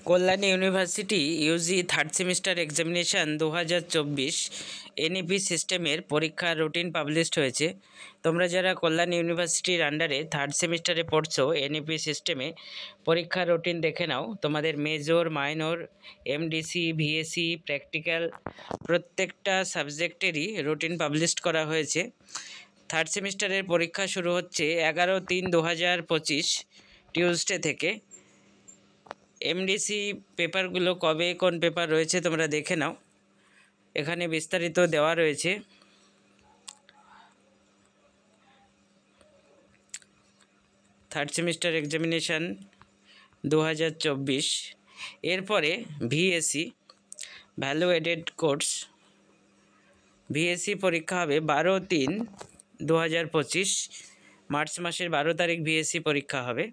Kalyani university Yuji third semester examination 2024 NEP সিস্টেমের পরীক্ষার routine published হয়েছে। তোমরা যারা কল্যাণী ইউনিভার্সিটির আন্ডারে থার্ড সেমিস্টারে পড়ছো, এনইপি সিস্টেমে পরীক্ষার রুটিন দেখে নাও। তোমাদের মেজর, মাইনর, এমডিসি, ভিএসি, প্র্যাকটিক্যাল প্রত্যেকটা সাবজেক্টেরই রুটিন পাবলিশড করা হয়েছে। থার্ড সেমিস্টারের পরীক্ষা শুরু হচ্ছে 11/3/2025 টিউসডে থেকে। এমডিসি পেপারগুলো কবে কোন পেপার রয়েছে তোমরা দেখে নাও, এখানে বিস্তারিত দেওয়া রয়েছে। Third semester examination 2024। এরপরে ভিএসি, ভ্যালু এডেড কোর্স, ভিএসি পরীক্ষা হবে 12/3/2025, মার্চ মাসের 12 তারিখ ভিএসি পরীক্ষা হবে।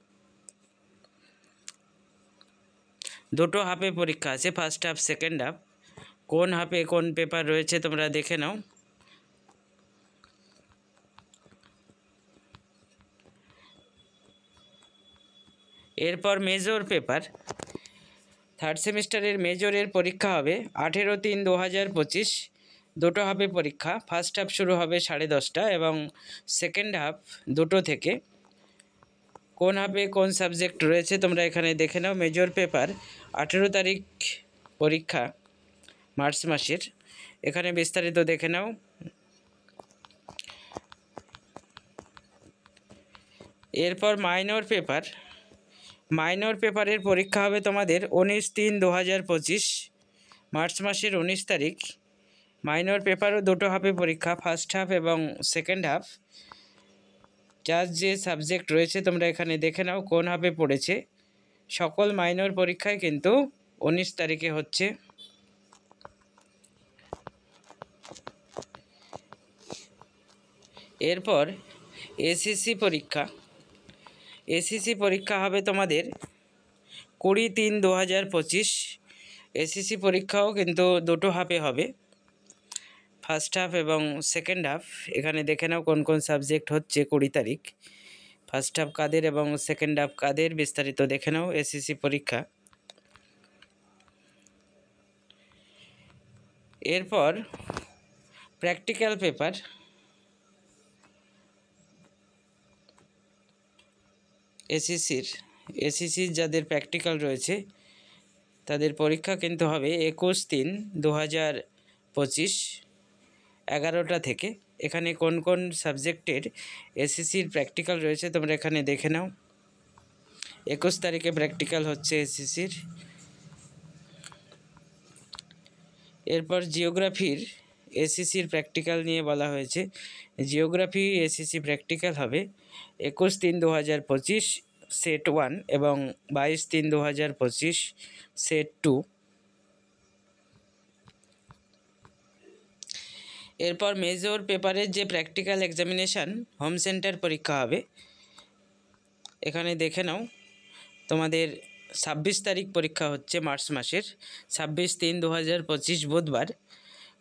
দুটো হাফে পরীক্ষা আছে, ফার্স্ট হাফ, সেকেন্ড হাফ। কোন হাফে কোন পেপার রয়েছে তোমরা দেখে নাও। এরপর মেজর পেপার, থার্ড সেমিস্টারের মেজরের পরীক্ষা হবে 18/3/2025, দুটো হাফে পরীক্ষা। ফার্স্ট হাফ শুরু হবে 10:30 এবং সেকেন্ড হাফ 2টো থেকে। কোন হাফে কোন সাবজেক্ট রয়েছে তোমরা এখানে দেখে নাও। মেজর পেপার 18 তারিখ পরীক্ষা মার্চ মাসের, এখানে বিস্তারিত দেখে নাও। এরপর মাইনর পেপার, মাইনর পেপারের পরীক্ষা হবে তোমাদের 19/3/2025, মার্চ মাসের 19 তারিখ। মাইনর পেপারও দুটো হাফে পরীক্ষা, ফার্স্ট হাফ এবং সেকেন্ড হাফ। যার যে সাবজেক্ট রয়েছে তোমরা এখানে দেখে নাও কোন হাফে পড়েছে। সকল মাইনর পরীক্ষায় কিন্তু 19 তারিখে হচ্ছে। এরপর এসিসি পরীক্ষা, এসিসি পরীক্ষা হবে তোমাদের 20/3/2025। এসিসি পরীক্ষাও কিন্তু দুটো হাফে হবে, ফার্স্ট হাফ এবং সেকেন্ড হাফ। এখানে দেখে নাও কোন কোন সাবজেক্ট হচ্ছে 20 তারিখ। ফার্স্ট হাফ কাদের এবং সেকেন্ড হাফ কাদের বিস্তারিত দেখে নাও এসিসি পরীক্ষা। এরপর প্র্যাকটিক্যাল পেপার, এসিসির যাদের প্র্যাকটিক্যাল রয়েছে তাদের পরীক্ষা কিন্তু হবে 21/3/2025, 11টা থেকে। এখানে কোন কোন সাবজেক্টের এসিসির প্র্যাকটিক্যাল রয়েছে তোমরা এখানে দেখে নাও। 21 তারিখে প্র্যাকটিক্যাল হচ্ছে এসিসির। এরপর জিওগ্রাফির এসিসির প্র্যাকটিক্যাল নিয়ে বলা হয়েছে। জিওগ্রাফি এসিসি প্র্যাকটিক্যাল হবে 21/3/2025 সেট 1 এবং 22/3/2025 সেট 2। এরপর মেজর পেপারের যে প্র্যাকটিক্যাল এক্সামিনেশান হোম সেন্টার পরীক্ষা হবে, এখানে দেখে নাও তোমাদের 26 তারিখ পরীক্ষা হচ্ছে মার্চ মাসের, 26/3/2025 বুধবার।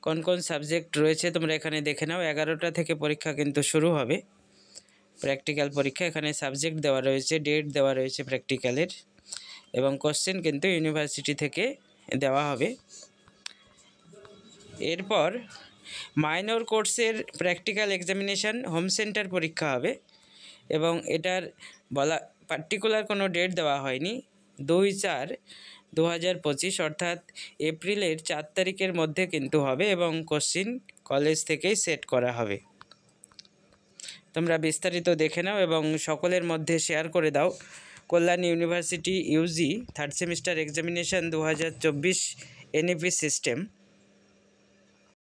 কোন কোন সাবজেক্ট রয়েছে তোমরা এখানে দেখে নাও। 11টা থেকে পরীক্ষা কিন্তু শুরু হবে প্র্যাকটিক্যাল পরীক্ষা। এখানে সাবজেক্ট দেওয়া রয়েছে, ডেট দেওয়া রয়েছে প্র্যাকটিক্যালের, এবং কোশ্চেন কিন্তু ইউনিভার্সিটি থেকে দেওয়া হবে। এরপর মাইনর কোর্সের প্র্যাকটিক্যাল এক্সামিনেশান হোম সেন্টার পরীক্ষা হবে, এবং এটার বলা পার্টিকুলার কোনো ডেট দেওয়া হয়নি। 2/4/2025 অর্থাৎ এপ্রিলের 4 তারিখের মধ্যে কিন্তু হবে, এবং কোশ্চিন কলেজ থেকেই সেট করা হবে। তোমরা বিস্তারিত দেখে নাও এবং সকলের মধ্যে শেয়ার করে দাও। Kalyani university Yuji third semester examination 2024 NEP system.